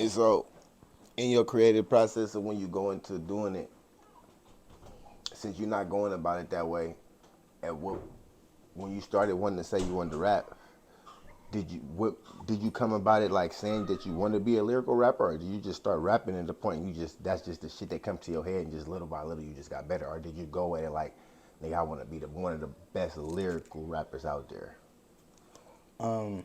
And so, in your creative process of when you go into doing it, since you're not going about it that way, at what when you started wanting to say you wanted to rap, did you come about it like saying that you want to be a lyrical rapper, or did you just start rapping at the point you just that's just the shit that comes to your head and just little by little you just got better, or did you go at it like, nigga, I want to be one of the best lyrical rappers out there? Um,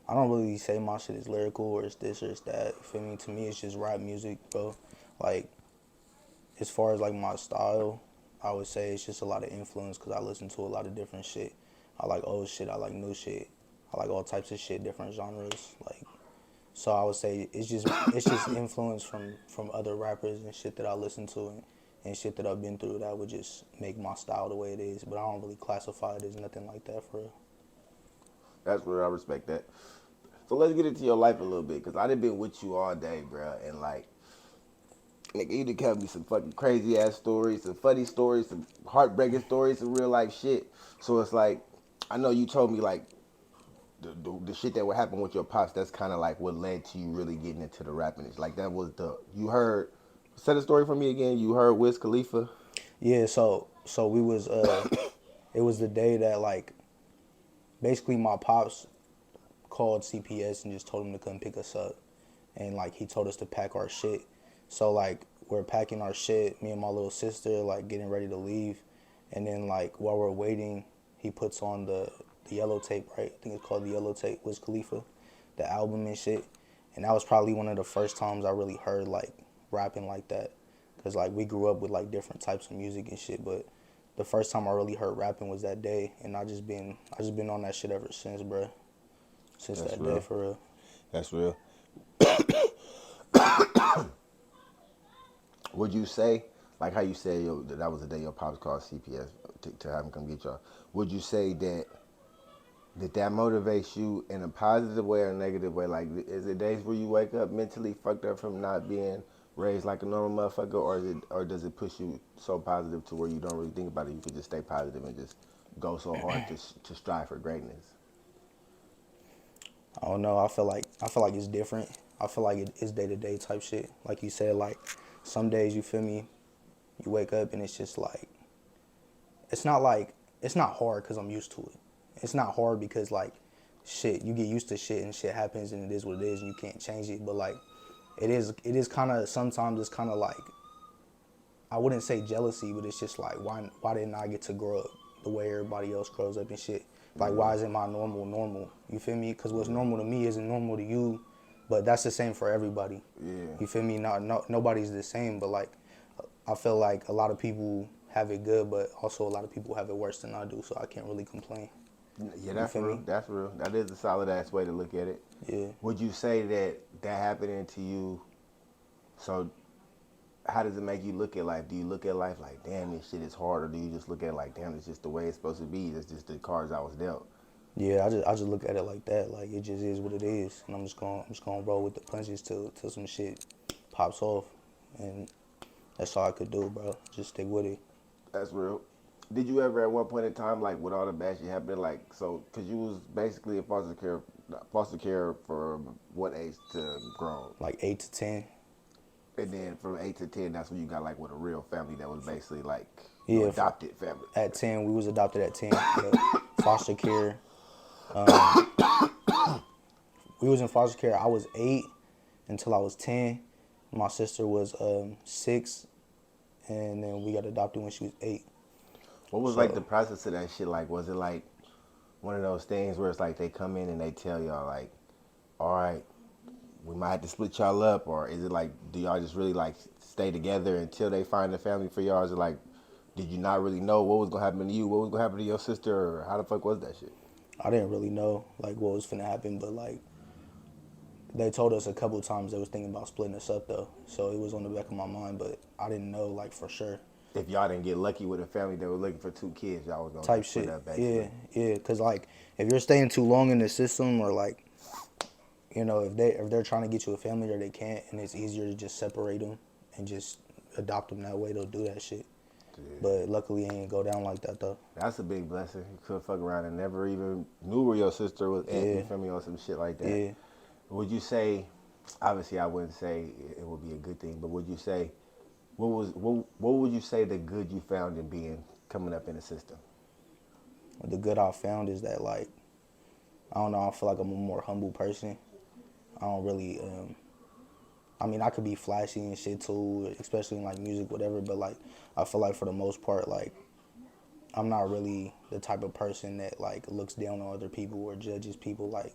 I don't really say my shit is lyrical or it's this or it's that. You feel me? To me, it's just rap music, bro. Like, as far as like my style, I would say it's just a lot of influence because I listen to a lot of different shit. I like old shit. I like new shit. I like all types of shit, different genres. Like, so I would say it's just influence from other rappers and shit that I listen to and shit that I've been through that would just make my style the way it is. But I don't really classify it as nothing like that for real. That's where I respect that. So let's get into your life a little bit, cause I done been with you all day, bro, and like, nigga, you done tell me some fucking crazy ass stories, some funny stories, some heartbreaking stories, some real life shit. So it's like, I know you told me like the shit that would happen with your pops. That's kind of like what led to you really getting into the rapping. It's like that was the you heard. Say the story for me again. You heard Wiz Khalifa. Yeah. So we was it was the day that like basically my pops called CPS and just told him to come pick us up, and like he told us to pack our shit. So like we're packing our shit, me and my little sister like getting ready to leave, and then like while we're waiting, he puts on the yellow tape, right? I think it's called the yellow tape. Was Khalifa, the album and shit, and that was probably one of the first times I really heard like rapping like that, cause like we grew up with like different types of music and shit, but the first time I really heard rapping was that day, and I just been on that shit ever since, bro. Since That's that day, real. for real. That's real. Would you say, like how you said that was the day your pops called CPS to have him come get y'all? Would you say that motivates you in a positive way or a negative way? Like, is it days where you wake up mentally fucked up from not being raised like a normal motherfucker, or does it push you so positive to where you don't really think about it? You could just stay positive and just go so hard to strive for greatness. I don't know. I feel like it's different. I feel like it's day to day type shit. Like you said, like some days you feel me, you wake up and it's just like it's not hard because I'm used to it. It's not hard because like shit, you get used to shit and shit happens and it is what it is and you can't change it. But like it is kind of sometimes it's kind of like I wouldn't say jealousy, but it's just like why didn't I get to grow up the way everybody else grows up and shit? Like Yeah, why isn't my normal? You feel me? Because what's yeah, normal to me isn't normal to you, but that's the same for everybody. yeah. You feel me? Not no, nobody's the same, but like I feel like a lot of people have it good, but also a lot of people have it worse than I do, so I can't really complain. Yeah, You that's feel real. me? That's real. That is a solid ass way to look at it. Yeah. Would you say that happening to you? So, how does it make you look at life? Do you look at life like, damn, this shit is hard, or do you just look at it like, damn, it's just the way it's supposed to be? It's just the cards I was dealt. Yeah, I just look at it like that. Like it just is what it is, and I'm just gonna roll with the punches till some shit pops off, and that's all I could do, bro. Just stick with it. That's real. Did you ever at one point in time, like with all the bad shit happening, like so, because you was basically in foster care for what age to grown, Like 8 to 10. and then from 8 to 10, that's when you got like with a real family that was basically like your Yeah, adopted family. at 10 we was adopted at 10. Yep. Foster care. Um, we was in foster care. I was 8 until I was 10. My sister was 6, and then we got adopted when she was 8. What was like the So process of that shit? Like, was it like one of those things where it's like they come in and they tell y'all like, all right, we might have to split y'all up, or is it like, do y'all just really like stay together until they find a family for y'all? Is it like, did you not really know what was gonna happen to you, what was gonna happen to your sister, or how the fuck was that shit? I didn't really know like what was finna happen, but like they told us a couple of times they was thinking about splitting us up though. So it was on the back of my mind, but I didn't know like for sure. If y'all didn't get lucky with a family that was looking for two kids, y'all was gonna Type get split shit. up Yeah, basically. yeah. Cause like if you're staying too long in the system, or like if they're trying to get you a family or they can't, and it's easier to just separate them and just adopt them that way, they'll do that shit. Yeah. But luckily, it ain't go down like that though. That's a big blessing. You could fuck around and never even knew where your sister was at. You Yeah, feel me, on some shit like that. yeah. Would you say? obviously I wouldn't say it would be a good thing, but would you say what would you say the good you found in being coming up in the system? The good I found is that like I don't know. I feel like I'm a more humble person. I don't really. I mean, I could be flashy and shit too, especially in like music, whatever. But like, I feel like for the most part, like I'm not really the type of person that like looks down on other people or judges people. Like,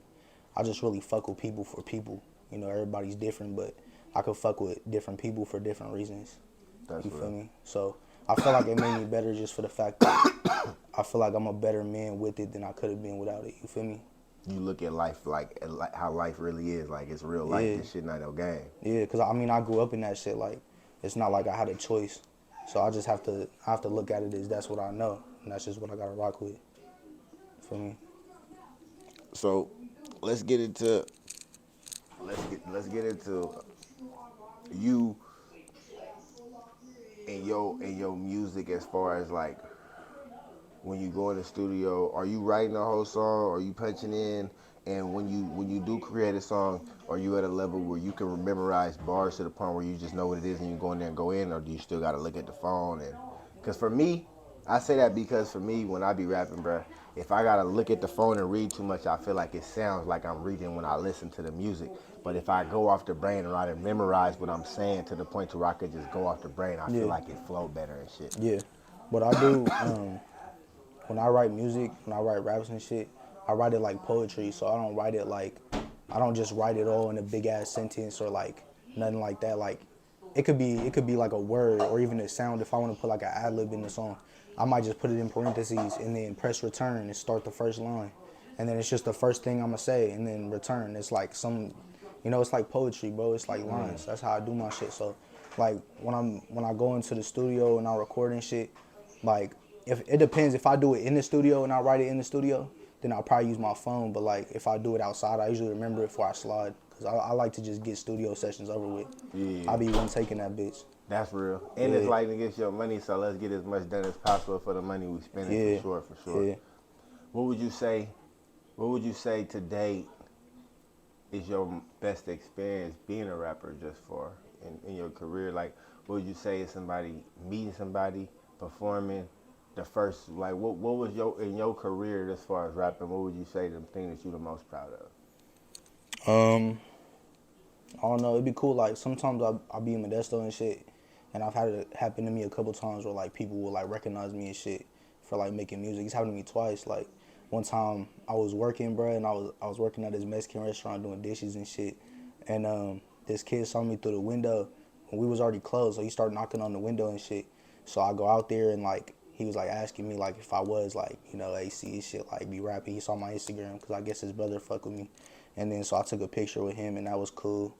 I just really fuck with people for people. You know, everybody's different, but I could fuck with different people for different reasons. That's You feel real. me? So I feel like it made me better just for the fact that I feel like I'm a better man with it than I could have been without it. You feel me? You look at like how life really is. Like it's real life. Yeah, This shit not no game. yeah. Cause I mean, I grew up in that shit. Like, it's not like I had a choice. So I just I have to look at it as that's what I know, and that's just what I gotta rock with. Feel me? So let's get into let's get into you and your music as far as like when you go in the studio, are you writing the whole song? Are you punching in? And when you do create a song, are you at a level where you can memorize bars to the point where you just know what it is and you go in there and go in, or do you still got to look at the phone? And because for me, I say that because for me, when I be rapping, bruh, if I gotta look at the phone and read too much, I feel like it sounds like I'm reading when I listen to the music. But if I go off the brain and I to memorize what I'm saying to the point to where I could just go off the brain, I feel Yeah, like it flow better and shit. yeah. But I do. When I write music, when I write raps and shit, I write it like poetry. So I don't write it like, I don't just write it all in a big ass sentence or like nothing like that. Like it could be like a word or even a sound. If I want to put like an ad lib in the song, I might just put it in parentheses and then press return and start the first line, and then it's just the first thing I'm gonna say and then return. It's like some, you know, it's like poetry, bro. It's like lines. That's how I do my shit. So like when I go into the studio and I record and shit, like, if it depends. If I do it in the studio and I write it in the studio, then I'll probably use my phone. But like, if I do it outside, I usually remember it before I slide. Cause I like to just get studio sessions over with. Yeah. I be one taking that bitch. That's real. And it's Yeah, like to get your money, so let's get as much done as possible for the money we spending for yeah, sure, for sure. yeah. What would you say what would you say to date is your best experience being a rapper just for in your career? Like what would you say is somebody meeting somebody, performing, the first like what was your in your career as far as rapping, what would you say the thing that you're the most proud of? Um, I don't know. It'd be cool. Like sometimes I'll be in Modesto and shit, and I've had it happen to me a couple times where like people will like recognize me and shit for like making music. It's happened to me twice. Like one time I was working, bro, and I was working at this Mexican restaurant doing dishes and shit, and this kid saw me through the window when we was already closed, so he started knocking on the window and shit. So I go out there and like he was like asking me like if I was like, you know, AC and shit, like be rapping. He saw my Instagram because I guess his brother fuck with me, and then so I took a picture with him and that was cool,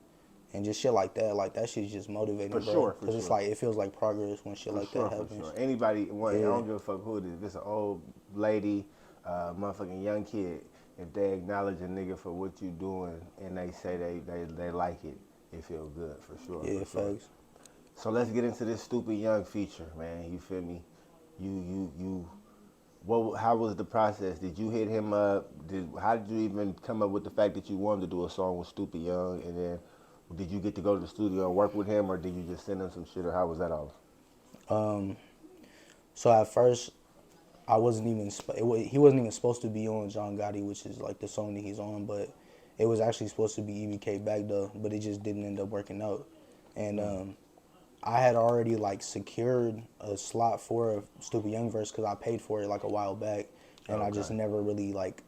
and just shit like that shit's just For motivating, bro. sure, for Cause it's sure. like it feels like progress when shit For like that sure, for happens. sure. Anybody, one, I Yeah, don't give a fuck who it is. If it's an old lady, motherfucking young kid, if they acknowledge a nigga for what you doing and they say they like it, it feel good for sure, yeah, for sure. facts. So let's get into this stupid young feature, man. You feel me? You. What? How was the process? Did you hit him up? How did you even come up with the fact that you wanted to do a song with Stupid Young? And then, did you get to go to the studio and work with him, or did you just send him some shit, or how was that all? So at first I wasn't even he wasn't even supposed to be on John Gotti, which is like the song that he's on, but it was actually supposed to be EBK back though, but it just didn't end up working out. And I had already like secured a slot for a Stupid Young verse because I paid for it like a while back, and I Okay. just never really like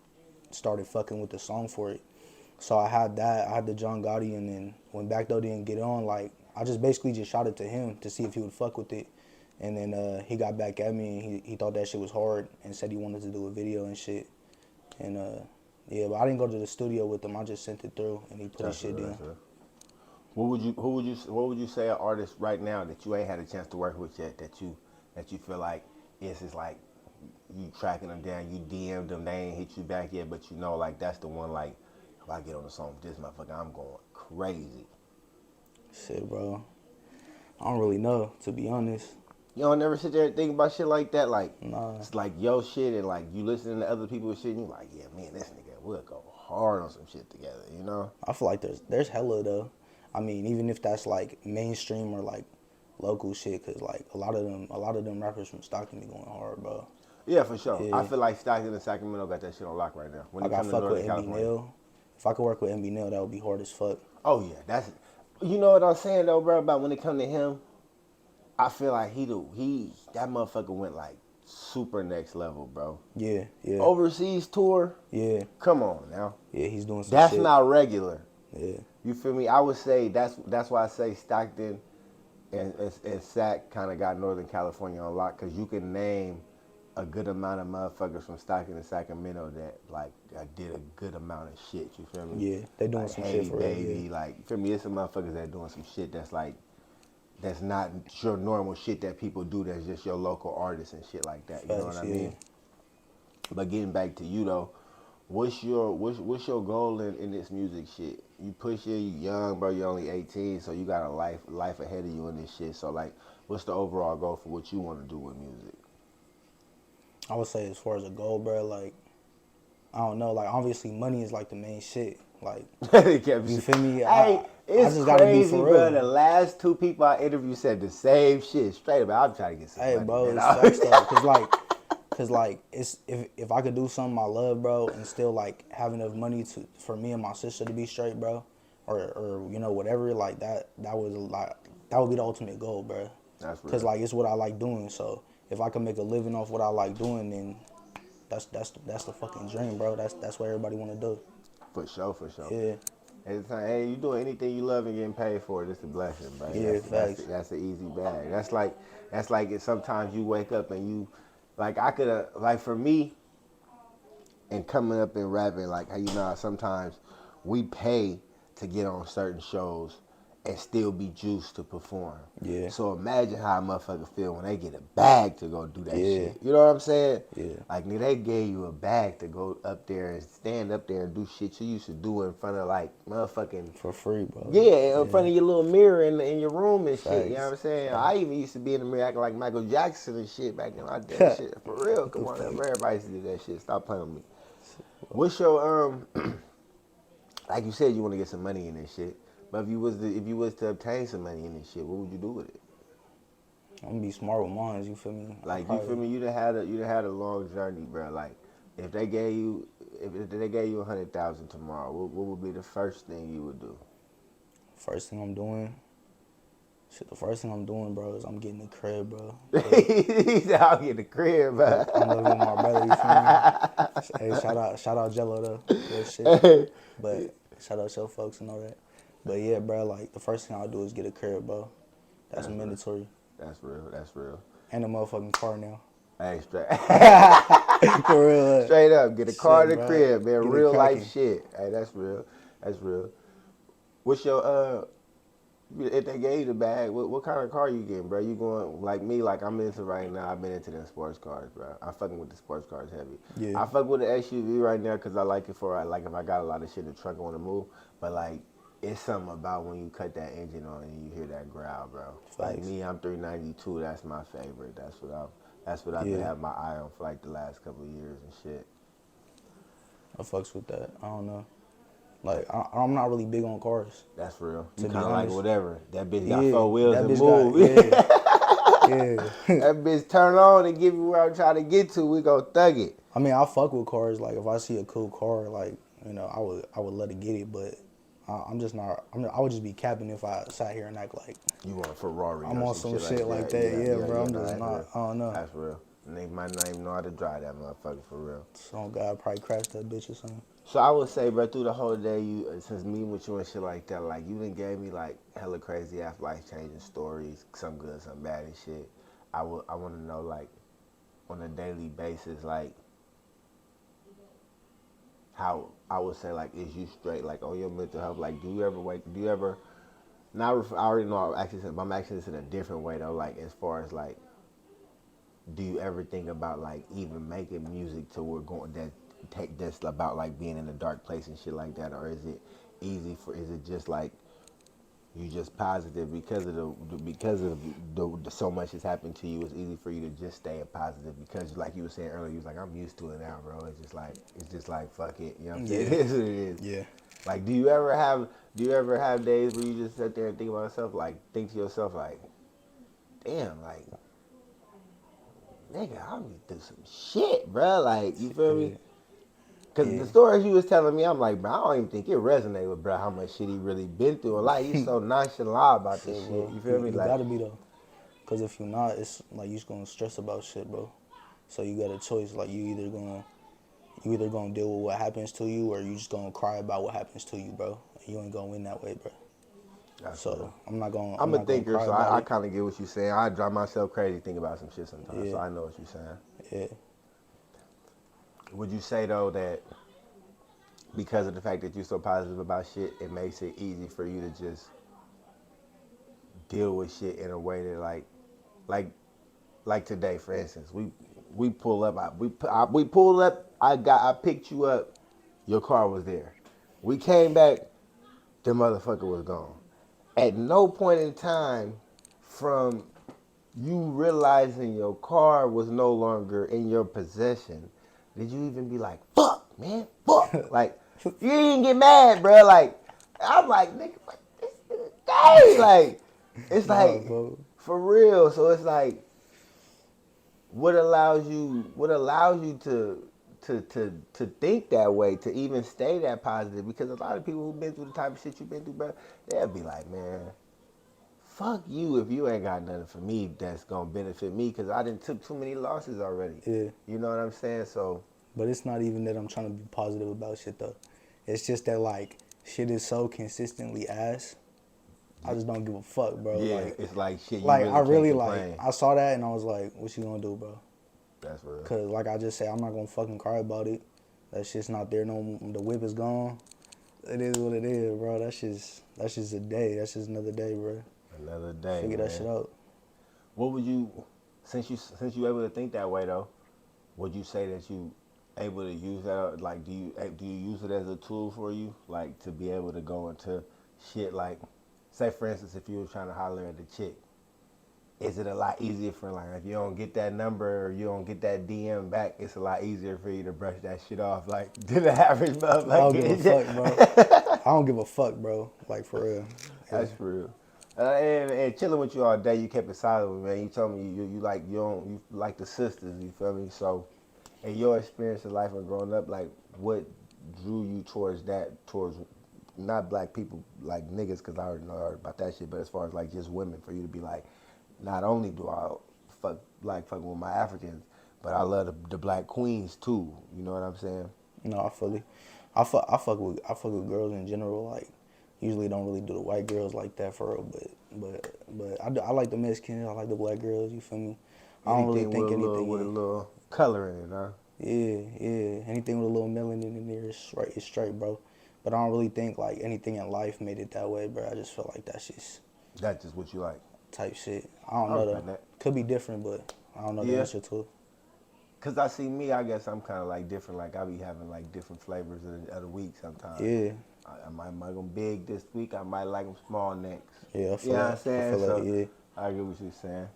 started fucking with the song for it. So I had that, I had the John Gotti, and then when Back Though didn't get on, like I just basically just shot it to him to see if he would fuck with it, and then he got back at me and he thought that shit was hard and said he wanted to do a video and shit, and yeah, but I didn't go to the studio with him. I just sent it through and he put his That's shit real. down. That's real. What would you say an artist right now that you ain't had a chance to work with yet that you feel like is like you tracking them down, you DM'd them, they ain't hit you back yet, but you know like that's the one like if I get on the song with this motherfucker, I'm going crazy. Shit, bro, I don't really know to be honest. You don't never sit there and think about shit like that, like Nah, it's like yo shit and like you listening to other people's shit and you like, yeah man, this nigga will go hard on some shit together, you know? I feel like there's hella though. I mean, even if that's like mainstream or like local shit, cause like a lot of them rappers from Stockton be going hard, bro. Yeah, for sure. I Yeah, feel like Stockton and Sacramento got that shit on lock right now. When like it I comes to fuck with Northern MB California. Nail. If I could work with MB Nail, that would be hard as fuck. Oh yeah, that's. You know what I'm saying though, bro? About when it come to him, I feel like that motherfucker went like super next level, bro. Yeah, yeah, Overseas tour, yeah, come on now. yeah. He's doing some That's shit. not regular. Yeah, You feel me? I would say that's why I say Stockton and Sac kind of got Northern California on lock because you can name a good amount of motherfuckers from Stockton and Sacramento that like did a good amount of shit. You feel me? yeah. They doing Like some Hey shit for real. Baby, Yeah. like you feel me? It's some motherfuckers that doing some shit that's not your normal shit that people do. That's just your local artists and shit like that. You know what Facts, I yeah. mean? But getting back to you though, what's your goal in this music shit? You push it, you young, bro. You're only 18, so you got a life ahead of you in this shit. So like, what's the overall goal for what you want to do with music? I would say as far as a goal, bro, like I don't know, like obviously money is like the main shit. Like you feel me? Hey, I it's just gotta be crazy, for bro. real. The last two people I interviewed said the same shit. Straight up, I'm trying to get some Hey, money, bro, man. it's facts though, cause like it's if I could do something I love, bro, and still like have enough money for me and my sister to be straight, bro, or you know whatever, like that was like that would be the ultimate goal, bro. That's Cause real. like it's what I like doing. So if I can make a living off what I like doing, then that's the fucking dream, bro. That's what everybody want to do. For sure, for sure. Yeah, Every time, hey, you doing anything you love and getting paid for it, it's a blessing, bro. yeah, facts. That's an easy bag. That's like if sometimes you wake up and you, like I could like for me, and coming up and rapping, like how you know how sometimes we pay to get on certain shows and still be juiced to perform. Yeah, So imagine how a motherfucker feel when they get a bag to go do that yeah, shit. You know what I'm saying? yeah. Like nigga, they gave you a bag to go up there and stand up there and do shit you used to do in front of like motherfucking For free, bro. yeah, in front Yeah, of your little mirror in your room and shit. You know what facts. I'm saying? Facts. I even used to be in the mirror acting like Michael Jackson and shit back in my day. Shit, for real. What the Come on, fuck? everybody used to do that shit. Stop playing with me. What's your like you said, you want to get some money in this shit. But if you was to obtain some money in this shit, what would you do with it? I'm gonna be smart with mine. You feel me? I Like you feel probably me? You done had a long journey, bro. Like if they gave you if they gave you 100,000 tomorrow, what would be the first thing you would do? first thing I'm doing. Shit, the first thing I'm doing, bro, is I'm getting a crib, bro. Cause He said, "I'll get the crib, bro." I'm living with my brother. You feel me? Hey, shout out Jello though, real shit. But shout out your folks and all that. But yeah, bro, like the first thing I'll do is get a crib, bro. That's That's real. mandatory. That's real. That's real. And a motherfucking car now. Hey, For real. straight up, get a car Shit, to the bro. crib, man. Get it Real life cracking. shit. Hey, that's real. That's real. What's your if they gave you the bag, what kind of car you getting, bro? You going like me? Like I'm into right now. I've been into them sports cars, bro. I'm fucking with the sports cars heavy. Yeah. I fuck with the SUV right now because I like it for like if I got a lot of shit in the truck I want to move. But like it's something about when you cut that engine on and you hear that growl, bro. Like Facts. me, I'm 392. That's my favorite. That's what I've been Yeah. having my eye on for like the last couple of years and shit. I fucks with that. I don't know. Like I'm not really big on cars. That's real. To You be kind of like honest. whatever. That bitch got Yeah. four wheels That and bitch got move. yeah. That bitch turn on and give me where I'm trying to get to. We go thug it. I mean, I fuck with cars. Like, if I see a cool car, like, you know, I would let it get it. But I'm just not. I would just be capping if I sat here and act like You want a Ferrari I'm or on some shit like that. Yeah, bro. I'm no, just that's not. real. I don't know. That's real. Nigga might not even know how to drive that motherfucker for real. Some guy probably crashed that bitch or something. So I would say, bro, through the whole day, you since meeting with you and shit like that, like you done gave me like hella crazy ass life changing stories, some good, some bad and shit. I want to know like on a daily basis, like how I would say like is you straight like on your mental health? Like do you ever not? I already know I'm asking this in a different way though. Like as far as like, do you ever think about like even making music to where going that take this about like being in a dark place and shit like that, or is it easy for? Is it just like You just positive because of the so much has happened to you. It's easy for you to just stay positive because, like you were saying earlier, you was like, I'm used to it now, bro. It's just like fuck it. You know what I'm saying? Yeah, It is what it is. yeah. Like, do you ever have days where you just sit there and think about yourself, like think to yourself, like, damn, like nigga, I need to do some shit, bro. Like, you feel me? Yeah, Cause yeah. the stories you was telling me, I'm like, bro, I don't even think it resonate with bro how much shit he really been through. And like, he's so nonchalant about this Shit, shit. bro. You feel You me? you Like, gotta be though, cause if you're not, it's like you just gonna stress about shit, bro. So you got a choice. Like you either gonna deal with what happens to you, or you just gonna cry about what happens to you, bro. You ain't gonna win that way, bro. that's real. So I'm I'm a not gonna thinker, cry so about I it. kind of get what you're saying. I drive myself crazy thinking about some shit sometimes, so Yeah, I know what you're saying. yeah. Would you say though that because of the fact that you're so positive about shit, it makes it easy for you to just deal with shit in a way that like like today, for instance, we pull up, we pulled up. I picked you up. Your car was there. We came back. The motherfucker was gone. At no point in time, from you realizing your car was no longer in your possession, did you even be like, "Fuck, man, fuck"? Like, you didn't get mad, bro. Like, I'm like, nigga, what this nigga gay? Like, it's Nah, like bro. for real. So it's like what allows you to think that way, to even stay that positive, because a lot of people who've been through the type of shit you've been through, bro, they'll be like, man, fuck you if you ain't got nothing for me that's gonna benefit me, because I done took too many losses already. Yeah. You know what I'm saying? So But it's not even that I'm trying to be positive about shit though. It's just that like shit is so consistently ass. I just don't give a fuck, bro. yeah, it's like shit, you Like I really can't really like complain. I saw that and I was like, what you gonna do, bro? That's real. Cause like I just said, I'm not gonna fucking cry about it. That shit's not there no more. The whip is gone. It is what it is, bro. That's just a day. That's just another day, bro. Another day, Figure that shit man. out. What would you, since you able to think that way though, would you say that you able to use that? Like, do you use it as a tool for you, like to be able to go into shit? Like, say for instance, if you were trying to holler at the chick, is it a lot easier for, like, if you don't get that number or you don't get that DM back, it's a lot easier for you to brush that shit off, like to the average I don't give a fuck, bro. motherfucker? I don't give a fuck, bro. Like for real. Yeah. That's for real. And chilling with you all day, you kept it silent with me, man. You told me you like the sisters. You feel me? So, in your experience of life and growing up, like what drew you towards not black people, like niggas, because I already know about that shit, but as far as like just women, for you to be like, not only do I fucking with my Africans, but I love the black queens too. You know what I'm saying? No, I fully. I fuck with girls in general. Like, usually don't really do the white girls like that for real. But I like the Mexicans. I like the black girls. You feel me? I don't really Anything with think anything a in. little color in it, huh? Yeah, yeah. Anything with a little melanin in there is right. It's straight, bro. But I don't really think like anything in life made it that way, bro. I just feel like that's just That's just what you like. type shit. I don't I know though. respect that. Could be different, but I don't know the Yeah. answer to it. Cause I see me, I guess I'm kind of like different. Like I be having like different flavors of the week sometimes. Yeah, I might like them big this week. I might like them small next. yeah. I You know feel what I'm that. I saying? feel that. So Yeah. I get what you're saying.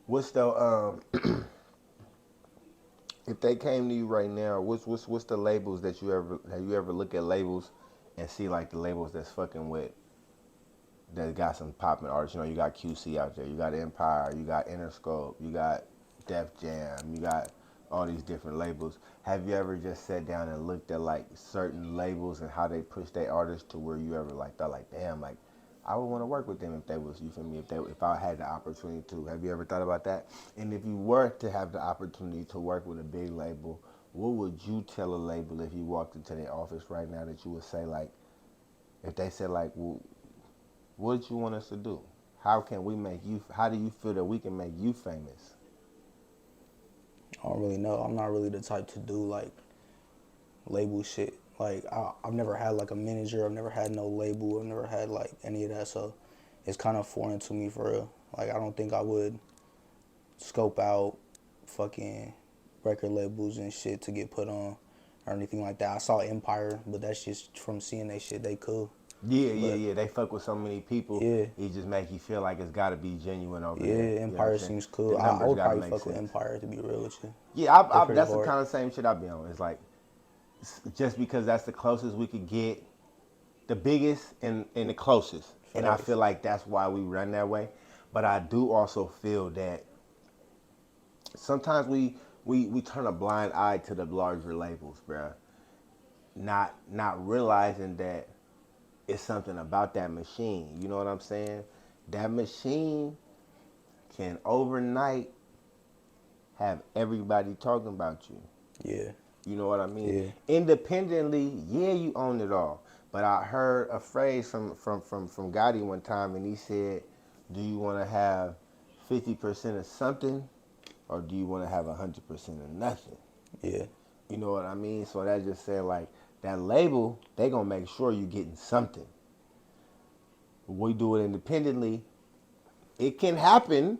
What's the if they came to you right now, what's the labels that you ever look at labels and see like the labels that's fucking with that got some popping artists. You know, you got QC out there, you got Empire, you got Interscope, you got Def Jam, you got all these different labels. Have you ever just sat down and looked at like certain labels and how they push their artists to where you ever like thought like, damn, like I would want to work with them if they was, you feel me, if I had the opportunity to. Have you ever thought about that? And if you were to have the opportunity to work with a big label, what would you tell a label if you walked into their office right now that you would say like, if they said like, well, what do you want us to do? How can we make you? How do you feel that we can make you famous? I don't really know. I'm not really the type to do like label shit. Like I've never had like a manager. I've never had no label. I've never had like any of that. So it's kind of foreign to me for real. Like I don't think I would scope out fucking record labels and shit to get put on or anything like that. I saw Empire, but that's just from seeing they shit. They cool. Yeah, yeah, But yeah. They fuck with so many people. yeah, It just make you feel like it's got to be genuine over there. yeah, You know what I'm Empire saying? seems The cool. I numbers would got to probably make fuck with sense. Empire to be real with you. Yeah, They pretty that's the hard. kind of same shit I be on. It's like just because that's the closest we could get, the biggest and the closest, and I feel Facts. like that's why we run that way. But I do also feel that sometimes we turn a blind eye to the larger labels, bruh. Not realizing that it's something about that machine. You know what I'm saying? That machine can overnight have everybody talking about you. Yeah, You know what I mean? yeah, Independently, yeah, you own it all. But I heard a phrase from Gotti one time, and he said, "Do you want to have 50% of something, or do you want to have 100% of nothing?" yeah, You know what I mean? So that just said like that label, they gonna make sure you getting something. We do it independently. It can happen,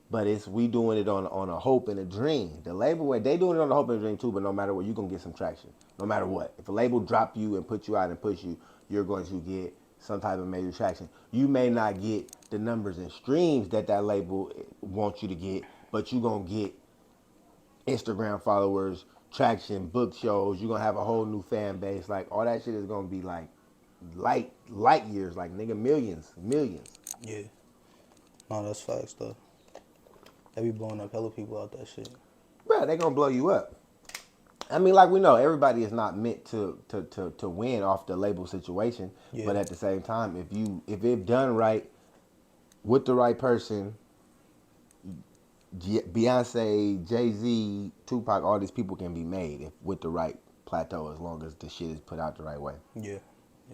but it's we doing it on a hope and a dream. The label way they doing it on a hope and a dream too. But no matter what, you gonna get some traction. No matter what, if a label drop you and put you out and push you, you're going to get some type of major traction. You may not get the numbers and streams that label wants you to get, but you gonna get Instagram followers, traction, book shows. You're gonna have a whole new fan base. Like all that shit is gonna be like light years, like nigga millions, millions. yeah. No, that's facts though. They be blowing up hella people out that shit. Bro, they gonna blow you up. I mean, like we know, everybody is not meant to win off the label situation. Yeah, But at the same time, if it done right with the right person, Beyonce, Jay Z, Tupac, all these people can be made if with the right plateau, as long as the shit is put out the right way. yeah, yeah.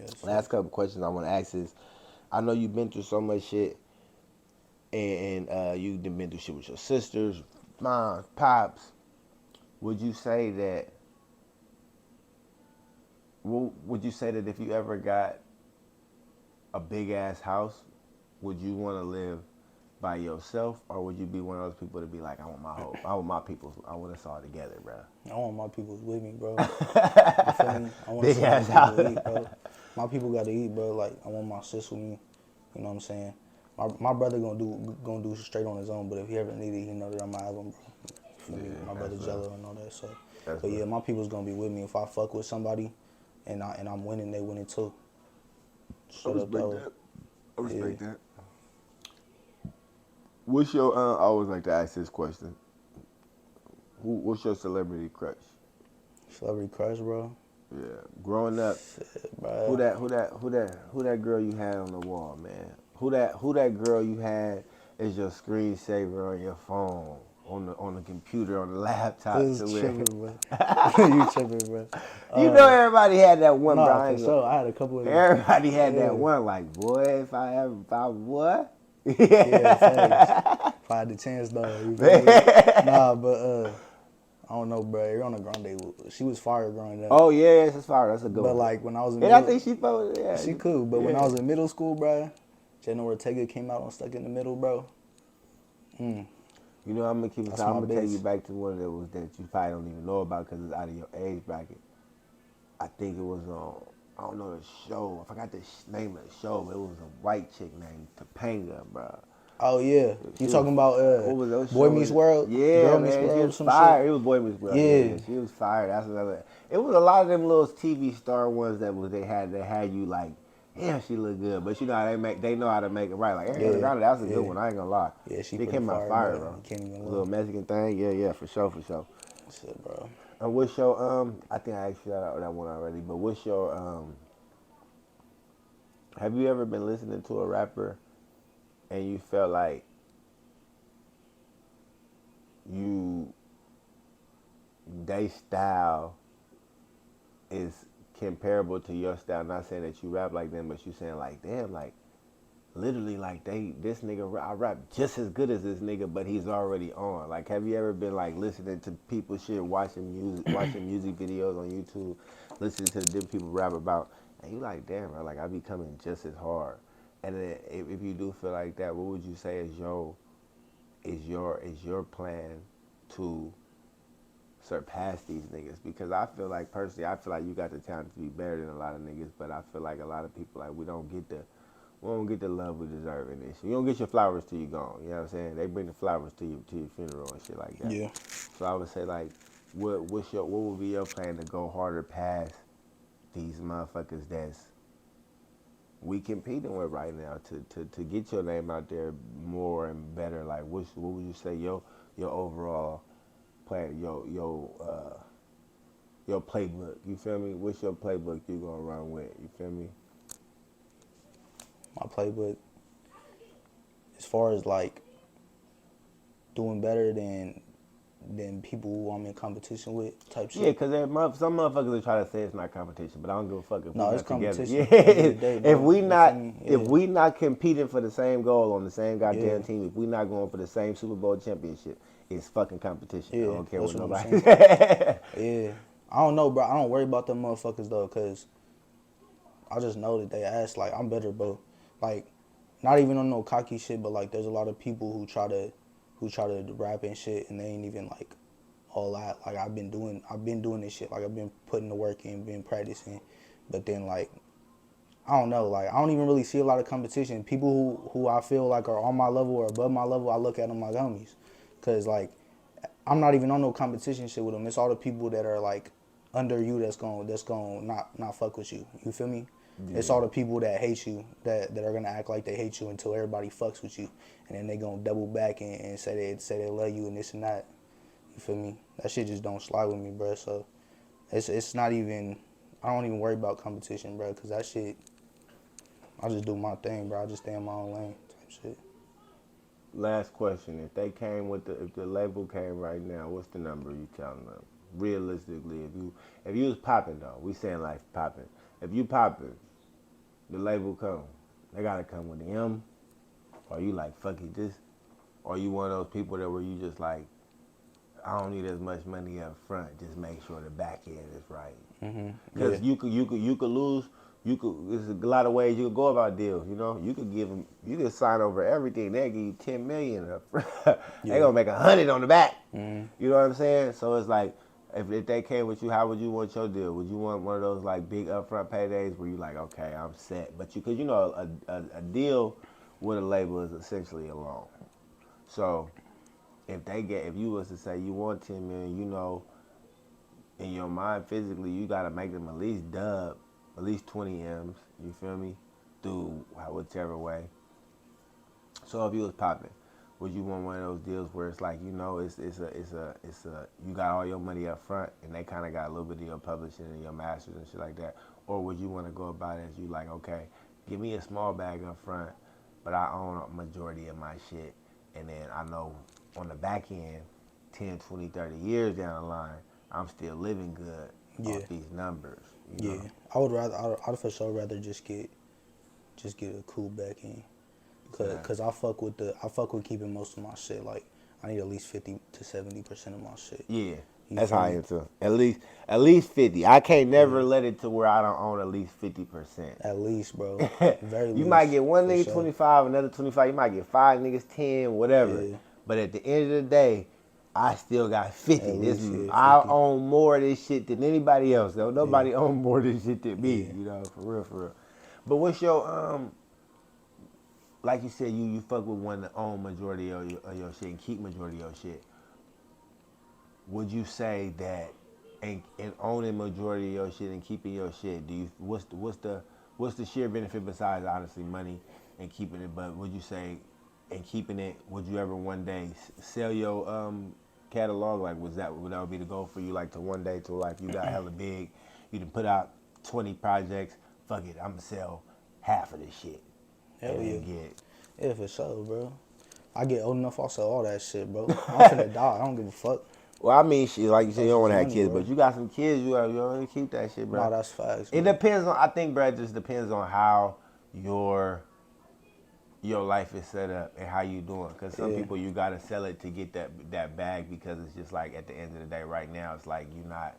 That's Last facts. couple questions I want to ask is, I know you've been through so much shit, and you've been through shit with your sisters, moms, pops. Would you say that? Would you say that if you ever got a big ass house, would you want to live by yourself, or would you be one of those people to be like, I want my people, I want us all together, bro? I want my people with me, bro. You feel me? I want to Big see my ass house. people eat, bro. My people got to eat, bro. Like I want my sis with me. You know what I'm saying? My brother gonna do straight on his own, but if he ever need it, he know that I'ma have him, bro. You feel me? Yeah, My brother that's real. Jello and all that. So, That's but yeah, real. my people's gonna be with me. If I fuck with somebody, and I'm winning, they winning too. I Straight up that respect way. that. I Yeah. respect that. What's your? I always like to ask this question. What's your celebrity crush? Celebrity crush, bro. Yeah, growing up, Shit, who bro. that who that who that who that girl you had on the wall, man? Who that girl you had is your screensaver on your phone, on the computer, on the laptop, This to is where tripping, bro. You tripping, bro. you know everybody had that one, Nah, for Brian. sure. I had a couple of them. Everybody had that Yeah. one, like boy, if I what? Yeah, facts. If I had the chance, though, you feel me? Nah, but I don't know, bro. Ariana Grande, she was fire growing up. Oh yeah, that's fire. That's a good But one. like when I was in And I middle, think she felt yeah, she cool. But when I yeah. was in middle school, bro, Jenna Ortega came out on Stuck in the Middle, bro. You know, I'm gonna keep it. That's I'm my gonna take you bitch. back to one that you probably don't even know about because it's out of your age bracket. I think it was on. I don't know the show. I forgot the name of the show, but it was a white chick named Topanga, bro. Oh yeah, you She was. talking about What was that Boy show? Meets World, Yeah, Girl Meets man, she World, was some shit. fired. It was Boy Meets Girl. Yeah, Yeah, yeah, she was fired. That's another. It was a lot of them little TV star ones that had you like, yeah, she look good, but you know how they know how to make it right. Like Ariana yeah, Grande, that was a good yeah, one. I ain't gonna lie. yeah. She She pretty came out fire, fire, bro. bro. You can't even A little lie. Mexican thing, yeah, yeah, for sure, for sure. Shit, bro. And what's your I think I asked you that one already, but what's your have you ever been listening to a rapper and you felt like you they style is comparable to your style? Not saying that you rap like them, but you saying like, damn, like literally like this nigga I rap just as good as this nigga, but he's already on. Like, have you ever been like listening to people shit, watching music videos on YouTube, listening to the different people rap about, and you like, damn, bro, like I be coming just as hard. And then if you do feel like that, what would you say is your plan to surpass these niggas because I feel like personally, I feel like you got the talent to be better than a lot of niggas, but I feel like a lot of people like we don't get the love we deserve in this. You don't get your flowers till you gone. You know what I'm saying? They bring the flowers to your funeral and shit like that. Yeah. So I would say like, what would be your plan to go harder past these motherfuckers that's we competing with right now to get your name out there more and better? Like, what would you say your overall plan, your playbook? You feel me? What's your playbook you gonna run with? You feel me? My playbook, as far as like doing better than people who I'm in competition with, type Yeah, shit. because some motherfuckers will try to say it's not competition, but I don't give a fuck if we No, it's not together. competition. Yeah, At the end of the day, if bro. we You feel not me? if Yeah. we not competing for the same goal on the same Yeah. goddamn team, if we not going for the same Super Bowl championship, it's fucking competition. I Yeah. don't care That's what what I'm nobody saying. say. Yeah. I don't know, bro. I don't worry about them motherfuckers though, cause I just know that they ask like I'm better, bro. Like, not even on no cocky shit, but like there's a lot of people who try to rap and shit, and they ain't even like all that. Like I've been doing this shit. Like I've been putting the work in, been practicing, but then like I don't know. Like I don't even really see a lot of competition. People who I feel like are on my level or above my level, I look at them like homies, cause like I'm not even on no competition shit with them. It's all the people that are like under you that's going not fuck with you. You feel me? It's all Yeah. the people that hate you that are gonna act like they hate you until everybody fucks with you, and then they gonna double back and say they love you and this and that. You feel me? That shit just don't slide with me, bro. So it's not even. I don't even worry about competition, bro, cause that shit. I just do my thing, bro. I just stay in my own lane, type shit. Last question: if the label came right now, what's the number you telling them? Realistically, if you was popping though, we saying like popping. If you popping, the label come. They gotta come with the M. Or you like fuck it, this. Or you one of those people that where you just like I don't need as much money up front. Just make sure the back end is right. Yeah, Because you could lose. You could. There's a lot of ways you could go about deals. You know, you could give them. You could sign over everything. They give you 10 million up front. They yeah. gonna make 100 on the back. You know what I'm saying? So it's like. If they came with you, how would you want your deal? Would you want one of those like big upfront paydays where you like, okay, I'm set, but because you know a deal with a label is essentially a loan. So if you was to say you want 10 million, you know, in your mind physically, you gotta make them at least 20 M's. You feel me? Through whichever way. So if you was popping, would you want one of those deals where it's like you know it's a you got all your money up front and they kind of got a little bit of your publishing and your masters and shit like that, or would you want to go about it as you like okay, give me a small bag up front, but I own a majority of my shit, and then I know on the back end, 10, 20, 30 years down the line, I'm still living good Yeah, off these numbers, you yeah. know? I'd for sure rather just get a cool back end, Yeah. cause I fuck with keeping most of my shit. Like I need at least 50 to 70% of my shit. Yeah, You that's feel how I me? am too. At least 50. I can't never Yeah, let it to where I don't own at least 50%. at least, bro. Very You might least, get one for nigga sure. 25, another 25. You might get five niggas 10, whatever. Yeah, But at the end of the day, I still got at 50. least yeah, I 50. own more of this shit than anybody else. Though Yeah, nobody own more of this shit than me. yeah. You know, for real, for real. But what's your like you said, you fuck with one to own majority of your shit and keep majority of your shit. Would you say that in owning majority of your shit and keeping your shit, do you what's the sheer benefit besides honestly money and keeping it? But would you say in keeping it, would you ever one day sell your catalog? Like would that be the goal for you? Like to one day to like you got hella big, you can put out 20 projects. Fuck it, I'm gonna sell half of this shit Hell and yeah. then get. Yeah, for sure, bro. I get old enough, I'll sell all that shit, bro. I'm finna die. I don't give a fuck. Well, I mean, shit, like you said, you That's don't just want to have money, kids, bro. but you got some kids, you already keep that shit, bro. Nah, that's facts, It bro. depends on. I think, Brad, just depends on how your your life is set up and how you doing. Because some Yeah, people you gotta sell it to get that bag because it's just like at the end of the day, right now it's like you not.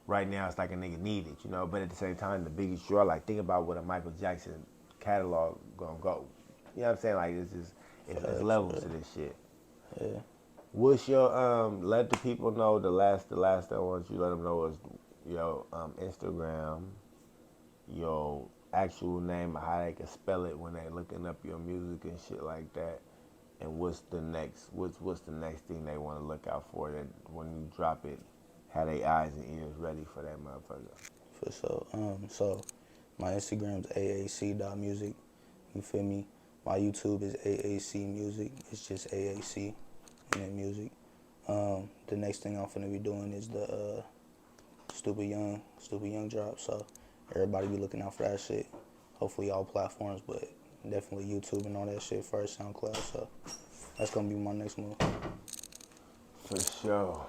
Right now it's like a nigga need it, you know. But at the same time, the biggest draw, like think about what a Michael Jackson catalog gonna go. You know what I'm saying? Like it's just it's facts, levels bro. to this shit. Yeah. What's your let the people know the last thing I want you to let them know is your Instagram, your actual name, how they can spell it when they looking up your music and shit like that. And what's the next thing they want to look out for that when you drop it, have their eyes and ears ready for that motherfucker. For sure. So my Instagram's AAC.music. You feel me? My YouTube is AAC Music. It's just AAC and then music. The next thing I'm finna be doing is the Stupid Young drop. So everybody be looking out for that shit. Hopefully all platforms, but definitely YouTube and all that shit first, SoundCloud. So that's gonna be my next move. For sure.